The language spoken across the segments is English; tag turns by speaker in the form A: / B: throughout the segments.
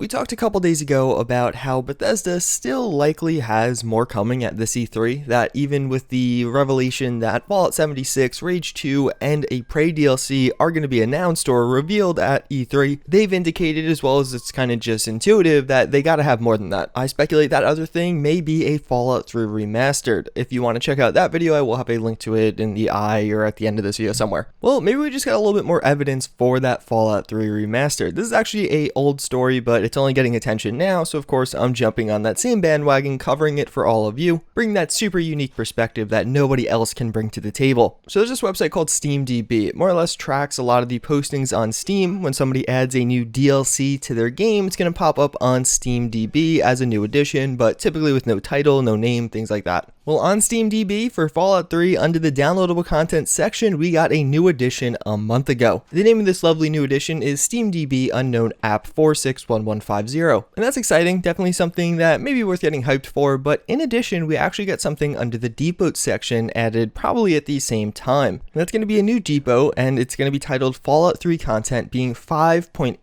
A: We talked a couple days ago about how Bethesda still likely has more coming at this E3, that even with the revelation that Fallout 76, Rage 2, and a Prey DLC are going to be announced or revealed at E3, they've indicated, as well as it's kind of just intuitive, that they gotta have more than that. I speculate that other thing may be a Fallout 3 Remastered. If you want to check out that video, I will have a link to it in the eye or at the end of this video somewhere. Well, maybe we just got a little bit more evidence for that Fallout 3 Remastered. This is actually a old story, but it's only getting attention now, so of course I'm jumping on that same bandwagon, covering it for all of you, bringing that super unique perspective that nobody else can bring to the table. So there's this website called SteamDB. It more or less tracks a lot of the postings on Steam. When somebody adds a new DLC to their game, it's going to pop up on SteamDB as a new edition, but typically with no title, no name, things like that. Well, on SteamDB for Fallout 3, under the downloadable content section, we got a new edition a month ago. The name of this lovely new edition is SteamDB Unknown App 461150. And that's exciting, definitely something that may be worth getting hyped for, but in addition, we actually got something under the depot section added probably at the same time. And that's going to be a new depot, and it's going to be titled Fallout 3 content being 5.89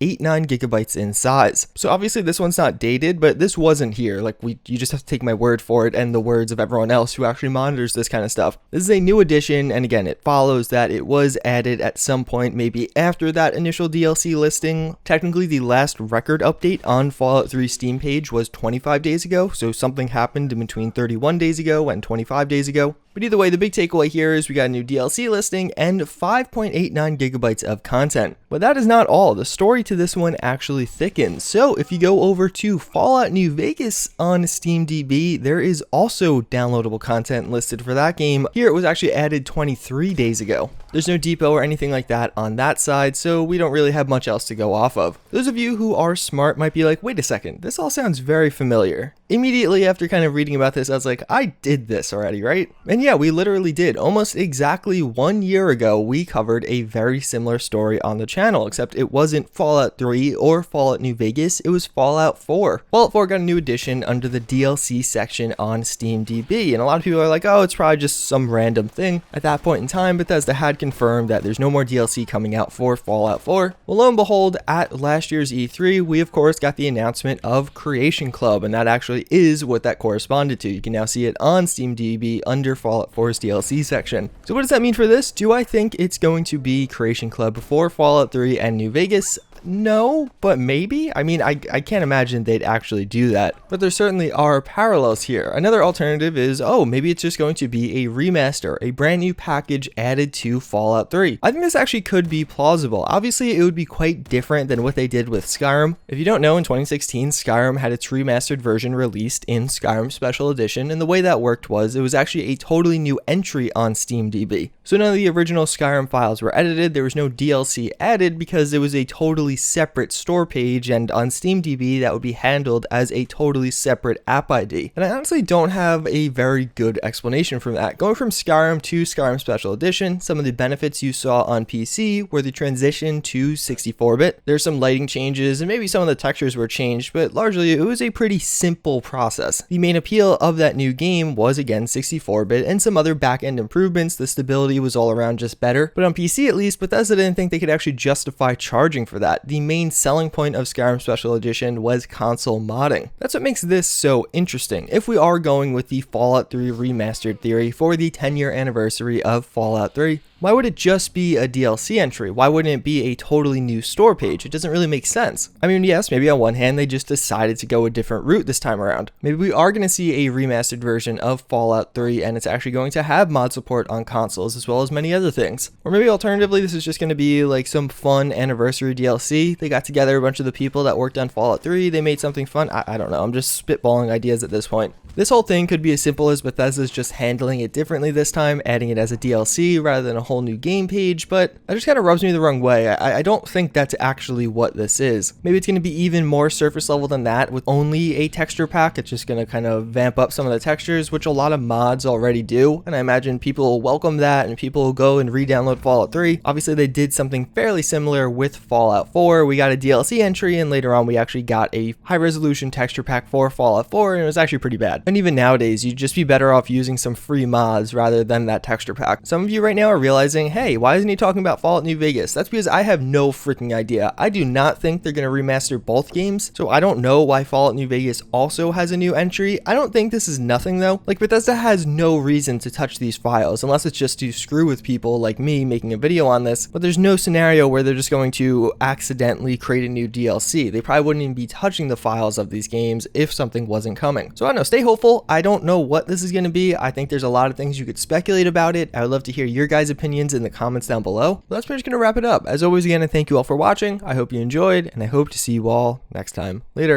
A: gigabytes in size. So obviously this one's not dated, but this wasn't here. Like you just have to take my word for it and the words of everyone else who actually monitors this kind of stuff. This is a new edition, and again, it follows that it was added at some point, maybe after that initial DLC listing. Technically, the last record update on Fallout 3 Steam page was 25 days ago, so something happened in between 31 days ago and 25 days ago. But either way, the big takeaway here is we got a new DLC listing and 5.89 gigabytes of content. But that is not all. The story to this one actually thickens. So if you go over to Fallout New Vegas on SteamDB, there is also downloadable content listed for that game. Here it was actually added 23 days ago. There's no depot or anything like that on that side, so we don't really have much else to go off of. Those of you who are smart might be like, wait a second, this all sounds very familiar. Immediately after kind of reading about this, I was like, I did this already, right? And yeah, we literally did. Almost exactly 1 year ago, we covered a very similar story on the channel, except it wasn't Fallout 3 or Fallout New Vegas, it was Fallout 4. Fallout 4 got a new edition under the DLC section on SteamDB, and a lot of people are like, oh, it's probably just some random thing. At that point in time, Bethesda had confirmed that there's no more DLC coming out for Fallout 4. Well, lo and behold, at last year's E3, we of course got the announcement of Creation Club, and that actually is what that corresponded to. You can now see it on SteamDB under Fallout 4's DLC section. So what does that mean for this? Do I think it's going to be Creation Club before Fallout 3 and New Vegas? No, but maybe? I mean, I can't imagine they'd actually do that, but there certainly are parallels here. Another alternative is, oh, maybe it's just going to be a remaster, a brand new package added to Fallout 3. I think this actually could be plausible. Obviously, it would be quite different than what they did with Skyrim. If you don't know, in 2016, Skyrim had its remastered version released in Skyrim Special Edition, and the way that worked was it was actually a totally new entry on SteamDB. So none of the original Skyrim files were edited, there was no DLC added because it was a totally separate store page, and on SteamDB that would be handled as a totally separate app ID. And I honestly don't have a very good explanation for that. Going from Skyrim to Skyrim Special Edition, some of the benefits you saw on PC were the transition to 64-bit. There's some lighting changes and maybe some of the textures were changed, but largely it was a pretty simple process. The main appeal of that new game was again 64-bit and some other back-end improvements. The stability was all around just better, but on PC at least, Bethesda didn't think they could actually justify charging for that. The main selling point of Skyrim Special Edition was console modding. That's what makes this so interesting. If we are going with the Fallout 3 Remastered theory for the 10-year anniversary of Fallout 3, why would it just be a DLC entry? Why wouldn't it be a totally new store page? It doesn't really make sense. I mean, yes, maybe on one hand, they just decided to go a different route this time around. Maybe we are going to see a remastered version of Fallout 3, and it's actually going to have mod support on consoles as well as many other things. Or maybe alternatively, this is just going to be like some fun anniversary DLC. They got together a bunch of the people that worked on Fallout 3, they made something fun. I don't know, I'm just spitballing ideas at this point. This whole thing could be as simple as Bethesda's just handling it differently this time, adding it as a DLC rather than a whole new game page, but that just kind of rubs me the wrong way. I don't think that's actually what this is. Maybe it's going to be even more surface level than that with only a texture pack. It's just going to kind of vamp up some of the textures, which a lot of mods already do, and I imagine people will welcome that and people will go and re-download Fallout 3. Obviously, they did something fairly similar with Fallout 4. We got a DLC entry, and later on we actually got a high-resolution texture pack for Fallout 4, and it was actually pretty bad. that. And even nowadays, you'd just be better off using some free mods rather than that texture pack. Some of you right now are realizing, hey, why isn't he talking about Fallout New Vegas? That's because I have no freaking idea. I do not think they're going to remaster both games, so I don't know why Fallout New Vegas also has a new entry. I don't think this is nothing though. Like, Bethesda has no reason to touch these files unless it's just to screw with people like me making a video on this, but there's no scenario where they're just going to accidentally create a new DLC. They probably wouldn't even be touching the files of these games if something wasn't coming. So I don't know, stay hopeful. I don't know what this is going to be. I think there's a lot of things you could speculate about it. I would love to hear your guys' opinions in the comments down below. But that's pretty much going to wrap it up. As always, again, I thank you all for watching. I hope you enjoyed, and I hope to see you all next time. Later.